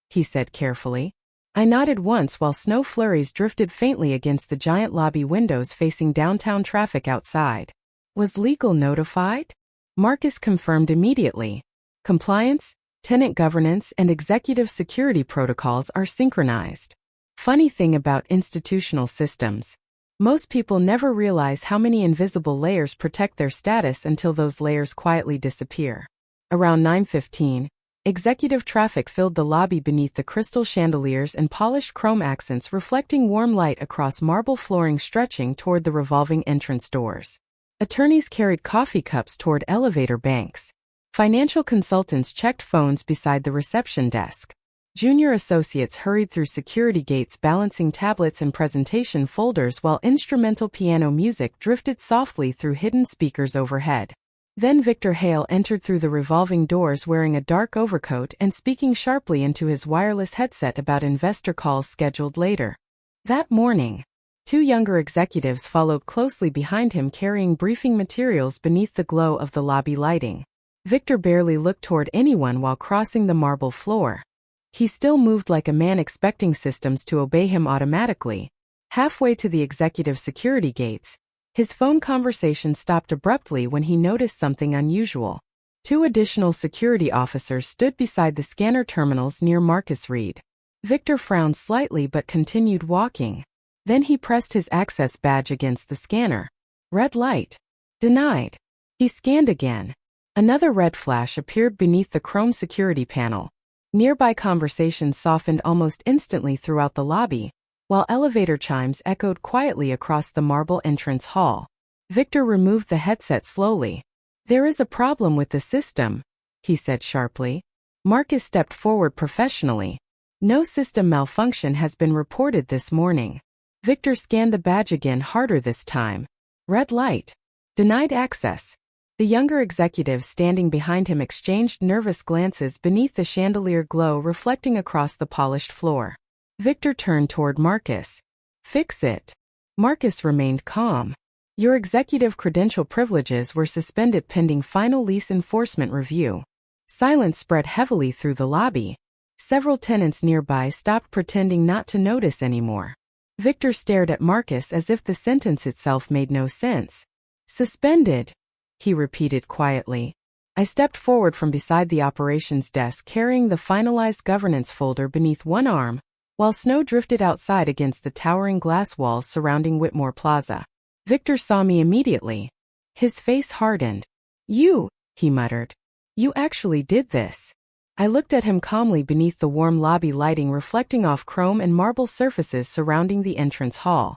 he said carefully. I nodded once while snow flurries drifted faintly against the giant lobby windows facing downtown traffic outside. "Was legal notified?" Marcus confirmed immediately. "Compliance, tenant governance, and executive security protocols are synchronized." Funny thing about institutional systems. Most people never realize how many invisible layers protect their status until those layers quietly disappear. Around 9:15, executive traffic filled the lobby beneath the crystal chandeliers and polished chrome accents reflecting warm light across marble flooring stretching toward the revolving entrance doors. Attorneys carried coffee cups toward elevator banks. Financial consultants checked phones beside the reception desk. Junior associates hurried through security gates balancing tablets and presentation folders while instrumental piano music drifted softly through hidden speakers overhead. Then Victor Hale entered through the revolving doors wearing a dark overcoat and speaking sharply into his wireless headset about investor calls scheduled later. That morning, two younger executives followed closely behind him carrying briefing materials beneath the glow of the lobby lighting. Victor barely looked toward anyone while crossing the marble floor. He still moved like a man expecting systems to obey him automatically. Halfway to the executive security gates, his phone conversation stopped abruptly when he noticed something unusual. Two additional security officers stood beside the scanner terminals near Marcus Reed. Victor frowned slightly but continued walking. Then he pressed his access badge against the scanner. Red light. Denied. He scanned again. Another red flash appeared beneath the chrome security panel. Nearby conversations softened almost instantly throughout the lobby. while elevator chimes echoed quietly across the marble entrance hall. Victor removed the headset slowly. "There is a problem with the system," he said sharply. Marcus stepped forward professionally. "No system malfunction has been reported this morning." Victor scanned the badge again, harder this time. Red light. Denied access. The younger executives standing behind him exchanged nervous glances beneath the chandelier glow reflecting across the polished floor. Victor turned toward Marcus. "Fix it." Marcus remained calm. "Your executive credential privileges were suspended pending final lease enforcement review." Silence spread heavily through the lobby. Several tenants nearby stopped pretending not to notice anymore. Victor stared at Marcus as if the sentence itself made no sense. "Suspended," he repeated quietly. I stepped forward from beside the operations desk carrying the finalized governance folder beneath one arm, while snow drifted outside against the towering glass walls surrounding Whitmore Plaza. Victor saw me immediately. His face hardened. "You," he muttered. "You actually did this." I looked at him calmly beneath the warm lobby lighting reflecting off chrome and marble surfaces surrounding the entrance hall.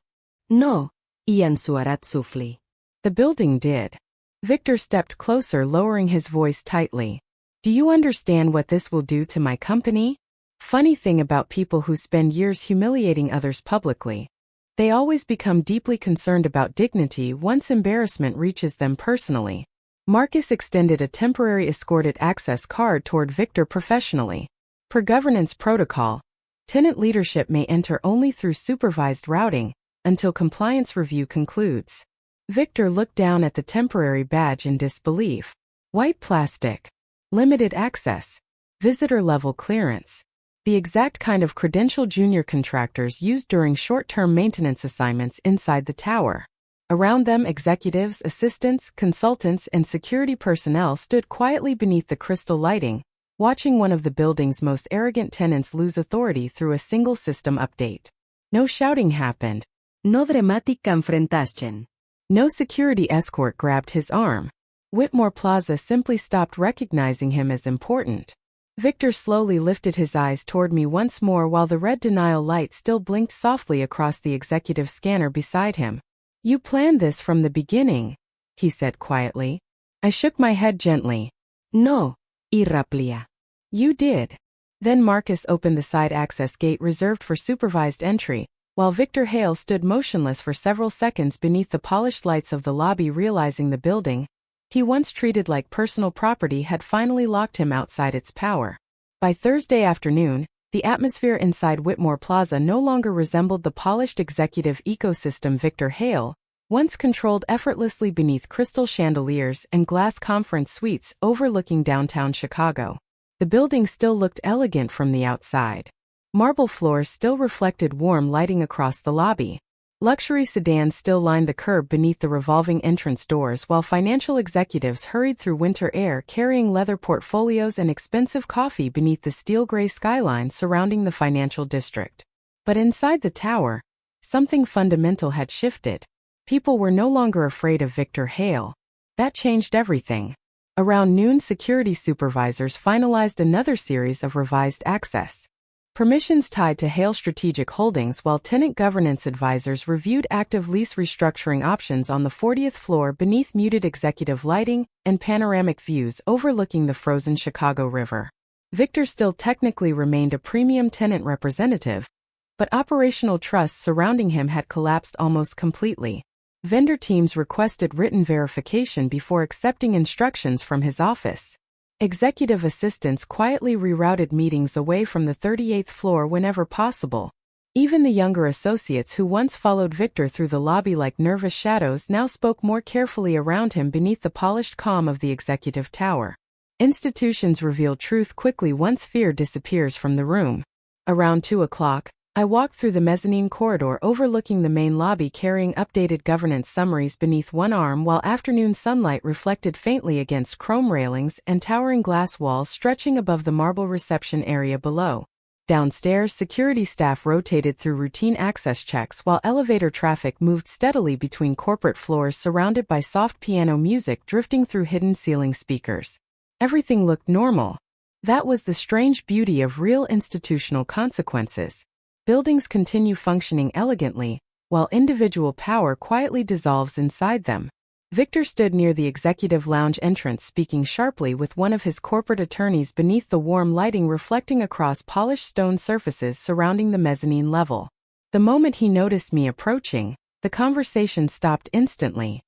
"No, iyan suarat sufli." The building did. Victor stepped closer, lowering his voice tightly. "Do you understand what this will do to my company?" Funny thing about people who spend years humiliating others publicly. They always become deeply concerned about dignity once embarrassment reaches them personally. Marcus extended a temporary escorted access card toward Victor professionally. Per governance protocol, tenant leadership may enter only through supervised routing until compliance review concludes. Victor looked down at the temporary badge in disbelief. White plastic. Limited access. Visitor level clearance. The exact kind of credential junior contractors use during short-term maintenance assignments inside the tower. Around them, executives, assistants, consultants, and security personnel stood quietly beneath the crystal lighting, watching one of the building's most arrogant tenants lose authority through a single system update. No shouting happened. No dramatic confrontation. No security escort grabbed his arm. Whitmore Plaza simply stopped recognizing him as important. Victor slowly lifted his eyes toward me once more while the red denial light still blinked softly across the executive scanner beside him. "You planned this from the beginning," he said quietly. I shook my head gently. No, irraplia. "You did." Then Marcus opened the side access gate reserved for supervised entry, while Victor Hale stood motionless for several seconds beneath the polished lights of the lobby, realizing the building he once treated like personal property had finally locked him outside its power. By Thursday afternoon, the atmosphere inside Whitmore Plaza no longer resembled the polished executive ecosystem Victor Hale once controlled effortlessly beneath crystal chandeliers and glass conference suites overlooking downtown Chicago. The building still looked elegant from the outside. Marble floors still reflected warm lighting across the lobby. Luxury sedans still lined the curb beneath the revolving entrance doors while financial executives hurried through winter air carrying leather portfolios and expensive coffee beneath the steel gray skyline surrounding the financial district. But inside the tower, something fundamental had shifted. People were no longer afraid of Victor Hale. That changed everything. Around noon, security supervisors finalized another series of revised access permissions tied to Hale Strategic Holdings, while tenant governance advisors reviewed active lease restructuring options on the 40th floor beneath muted executive lighting and panoramic views overlooking the frozen Chicago River. Victor still technically remained a premium tenant representative, but operational trust surrounding him had collapsed almost completely. Vendor teams requested written verification before accepting instructions from his office. Executive assistants quietly rerouted meetings away from the 38th floor whenever possible. Even the younger associates who once followed Victor through the lobby like nervous shadows now spoke more carefully around him beneath the polished calm of the executive tower. Institutions reveal truth quickly once fear disappears from the room. Around 2 o'clock, I walked through the mezzanine corridor overlooking the main lobby carrying updated governance summaries beneath one arm while afternoon sunlight reflected faintly against chrome railings and towering glass walls stretching above the marble reception area below. Downstairs, security staff rotated through routine access checks while elevator traffic moved steadily between corporate floors surrounded by soft piano music drifting through hidden ceiling speakers. Everything looked normal. That was the strange beauty of real institutional consequences. Buildings continue functioning elegantly, while individual power quietly dissolves inside them. Victor stood near the executive lounge entrance speaking sharply with one of his corporate attorneys beneath the warm lighting reflecting across polished stone surfaces surrounding the mezzanine level. The moment he noticed me approaching, the conversation stopped instantly.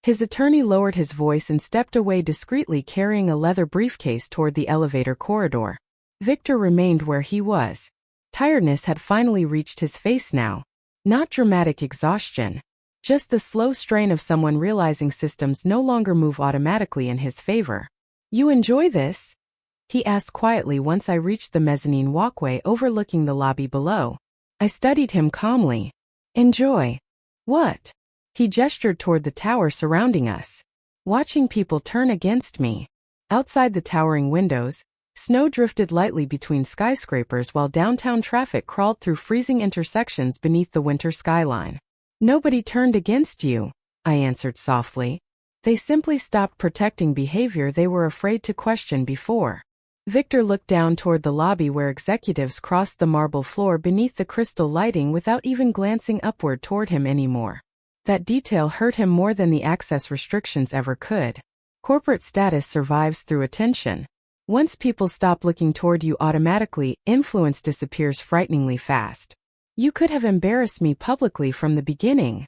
His attorney lowered his voice and stepped away discreetly carrying a leather briefcase toward the elevator corridor. Victor remained where he was. Tiredness had finally reached his face now. Not dramatic exhaustion. Just the slow strain of someone realizing systems no longer move automatically in his favor. "You enjoy this?" he asked quietly once I reached the mezzanine walkway overlooking the lobby below. I studied him calmly. "Enjoy? What?" He gestured toward the tower surrounding us. "Watching people turn against me." Outside the towering windows, snow drifted lightly between skyscrapers while downtown traffic crawled through freezing intersections beneath the winter skyline. "Nobody turned against you," I answered softly. "They simply stopped protecting behavior they were afraid to question before." Victor looked down toward the lobby where executives crossed the marble floor beneath the crystal lighting without even glancing upward toward him anymore. That detail hurt him more than the access restrictions ever could. Corporate status survives through attention. Once people stop looking toward you automatically, influence disappears frighteningly fast. "You could have embarrassed me publicly from the beginning,"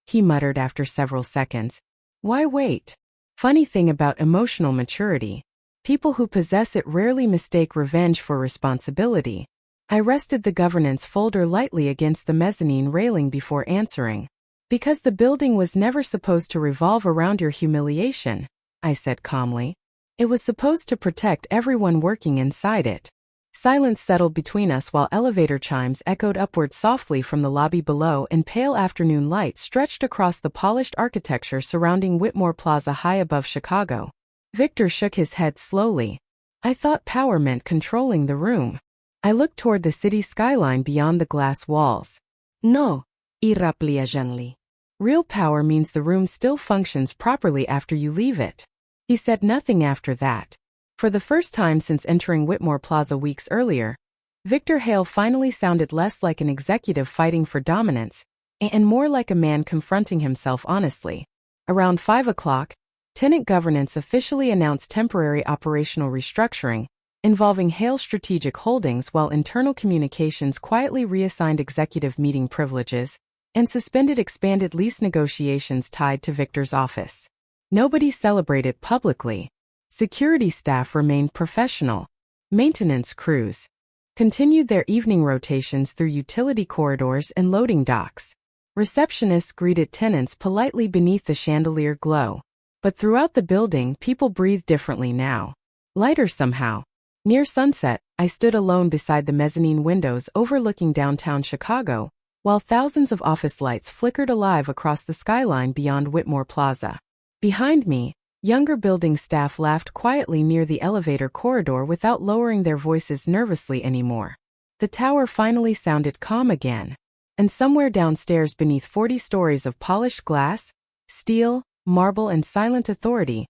he muttered after several seconds. "Why wait?" Funny thing about emotional maturity. People who possess it rarely mistake revenge for responsibility. I rested the governance folder lightly against the mezzanine railing before answering. "Because the building was never supposed to revolve around your humiliation," I said calmly. "It was supposed to protect everyone working inside it." Silence settled between us while elevator chimes echoed upward softly from the lobby below and pale afternoon light stretched across the polished architecture surrounding Whitmore Plaza high above Chicago. Victor shook his head slowly. "I thought power meant controlling the room." I looked toward the city skyline beyond the glass walls. "No," he replied gently. "Real power means the room still functions properly after you leave it." He said nothing after that. For the first time since entering Whitmore Plaza weeks earlier, Victor Hale finally sounded less like an executive fighting for dominance, and more like a man confronting himself honestly. Around 5 o'clock, Tenant governance officially announced temporary operational restructuring, involving Hale Strategic Holdings while internal communications quietly reassigned executive meeting privileges, and suspended expanded lease negotiations tied to Victor's office. Nobody celebrated publicly. Security staff remained professional. Maintenance crews continued their evening rotations through utility corridors and loading docks. Receptionists greeted tenants politely beneath the chandelier glow. But throughout the building, people breathed differently now. Lighter somehow. Near sunset, I stood alone beside the mezzanine windows overlooking downtown Chicago, while thousands of office lights flickered alive across the skyline beyond Whitmore Plaza. Behind me, younger building staff laughed quietly near the elevator corridor without lowering their voices nervously anymore. The tower finally sounded calm again. And somewhere downstairs beneath 40 stories of polished glass, steel, marble and silent authority,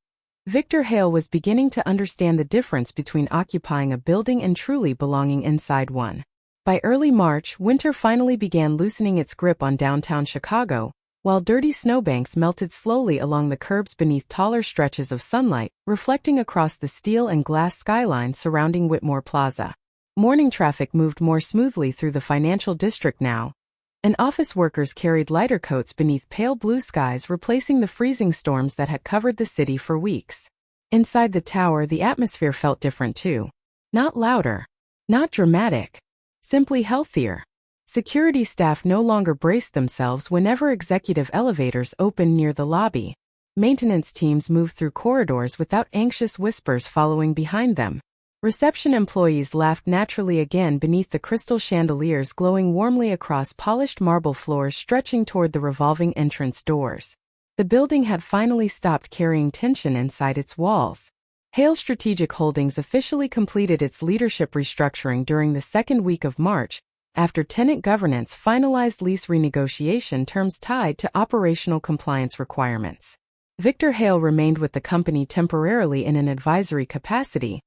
Victor Hale was beginning to understand the difference between occupying a building and truly belonging inside one. By early March, winter finally began loosening its grip on downtown Chicago, while dirty snowbanks melted slowly along the curbs beneath taller stretches of sunlight, reflecting across the steel and glass skyline surrounding Whitmore Plaza. Morning traffic moved more smoothly through the financial district now, and office workers carried lighter coats beneath pale blue skies replacing the freezing storms that had covered the city for weeks. Inside the tower, the atmosphere felt different too. Not louder. Not dramatic. Simply healthier. Security staff no longer braced themselves whenever executive elevators opened near the lobby. Maintenance teams moved through corridors without anxious whispers following behind them. Reception employees laughed naturally again beneath the crystal chandeliers glowing warmly across polished marble floors stretching toward the revolving entrance doors. The building had finally stopped carrying tension inside its walls. Hale Strategic Holdings officially completed its leadership restructuring during the second week of March, after tenant governance finalized lease renegotiation terms tied to operational compliance requirements. Victor Hale remained with the company temporarily in an advisory capacity,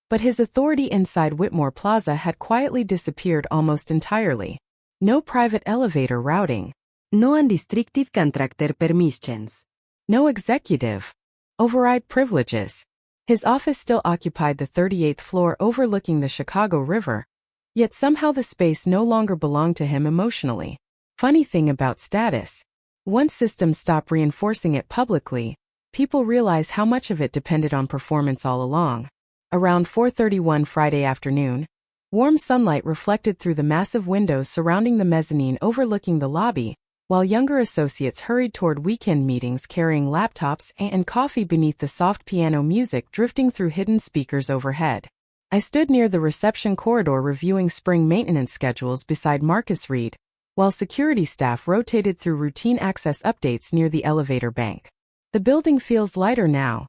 But his authority inside Whitmore Plaza had quietly disappeared almost entirely. No private elevator routing. No unrestricted contractor permissions. No executive override privileges. His office still occupied the 38th floor overlooking the Chicago River, yet somehow the space no longer belonged to him emotionally. Funny thing about status. Once systems stop reinforcing it publicly, people realize how much of it depended on performance all along. Around 4:31 Friday afternoon, warm sunlight reflected through the massive windows surrounding the mezzanine overlooking the lobby, while younger associates hurried toward weekend meetings carrying laptops and coffee beneath the soft piano music drifting through hidden speakers overhead. I stood near the reception corridor reviewing spring maintenance schedules beside Marcus Reed, while security staff rotated through routine access updates near the elevator bank. The building feels lighter now,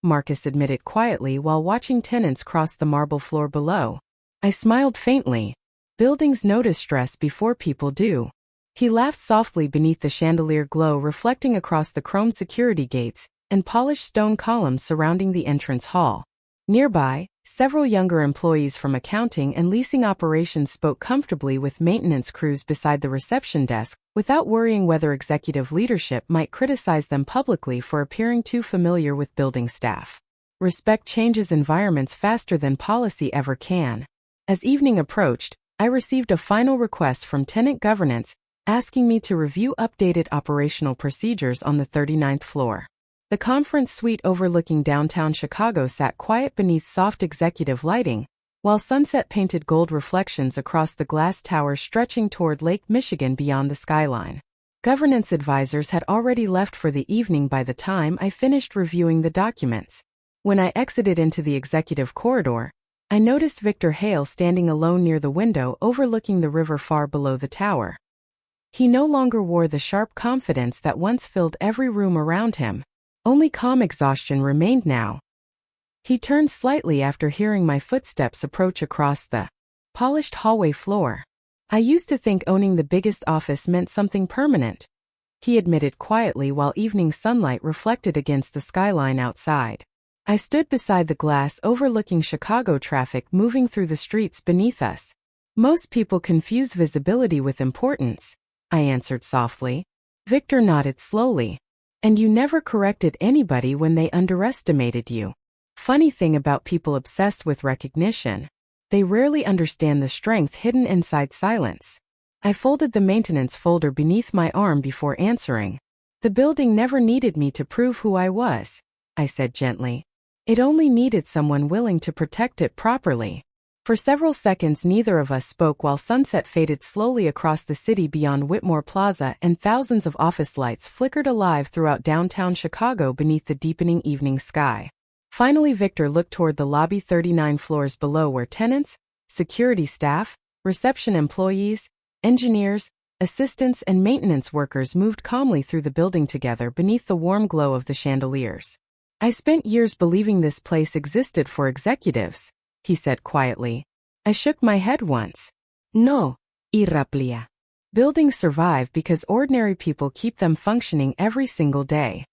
Marcus admitted quietly while watching tenants cross the marble floor below. I smiled faintly. Buildings notice stress before people do. He laughed softly beneath the chandelier glow reflecting across the chrome security gates and polished stone columns surrounding the entrance hall. Nearby, several younger employees from accounting and leasing operations spoke comfortably with maintenance crews beside the reception desk, without worrying whether executive leadership might criticize them publicly for appearing too familiar with building staff. Respect changes environments faster than policy ever can. As evening approached, I received a final request from Tenant Governance, asking me to review updated operational procedures on the 39th floor. The conference suite overlooking downtown Chicago sat quiet beneath soft executive lighting, while sunset painted gold reflections across the glass towers stretching toward Lake Michigan beyond the skyline. Governance advisors had already left for the evening by the time I finished reviewing the documents. When I exited into the executive corridor, I noticed Victor Hale standing alone near the window overlooking the river far below the tower. He no longer wore the sharp confidence that once filled every room around him. Only calm exhaustion remained now. He turned slightly after hearing my footsteps approach across the polished hallway floor. I used to think owning the biggest office meant something permanent, he admitted quietly while evening sunlight reflected against the skyline outside. I stood beside the glass overlooking Chicago traffic moving through the streets beneath us. Most people confuse visibility with importance, I answered softly. Victor nodded slowly. And you never corrected anybody when they underestimated you. Funny thing about people obsessed with recognition. They rarely understand the strength hidden inside silence. I folded the maintenance folder beneath my arm before answering. The building never needed me to prove who I was, I said gently. It only needed someone willing to protect it properly. For several seconds neither of us spoke while sunset faded slowly across the city beyond Whitmore Plaza and thousands of office lights flickered alive throughout downtown Chicago beneath the deepening evening sky. Finally Victor looked toward the lobby 39 floors below where tenants, security staff, reception employees, engineers, assistants and maintenance workers moved calmly through the building together beneath the warm glow of the chandeliers. I spent years believing this place existed for executives, he said quietly. I shook my head once. No, irraplia. Buildings survive because ordinary people keep them functioning every single day.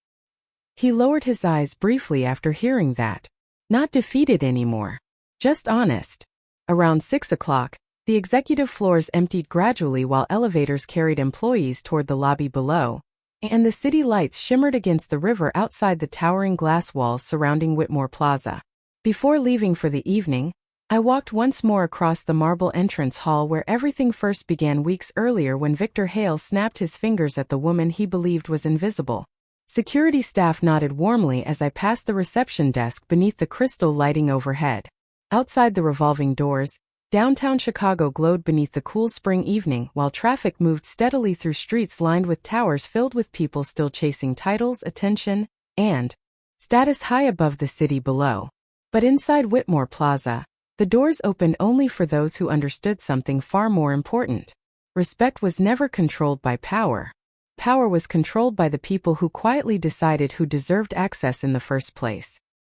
He lowered his eyes briefly after hearing that. Not defeated anymore. Just honest. Around 6 o'clock, the executive floors emptied gradually while elevators carried employees toward the lobby below, and the city lights shimmered against the river outside the towering glass walls surrounding Whitmore Plaza. Before leaving for the evening, I walked once more across the marble entrance hall where everything first began weeks earlier when Victor Hale snapped his fingers at the woman he believed was invisible. Security staff nodded warmly as I passed the reception desk beneath the crystal lighting overhead. Outside the revolving doors, downtown Chicago glowed beneath the cool spring evening while traffic moved steadily through streets lined with towers filled with people still chasing titles, attention, and status high above the city below. But inside Whitmore Plaza, the doors opened only for those who understood something far more important. Respect was never controlled by power. Power was controlled by the people who quietly decided who deserved access in the first place.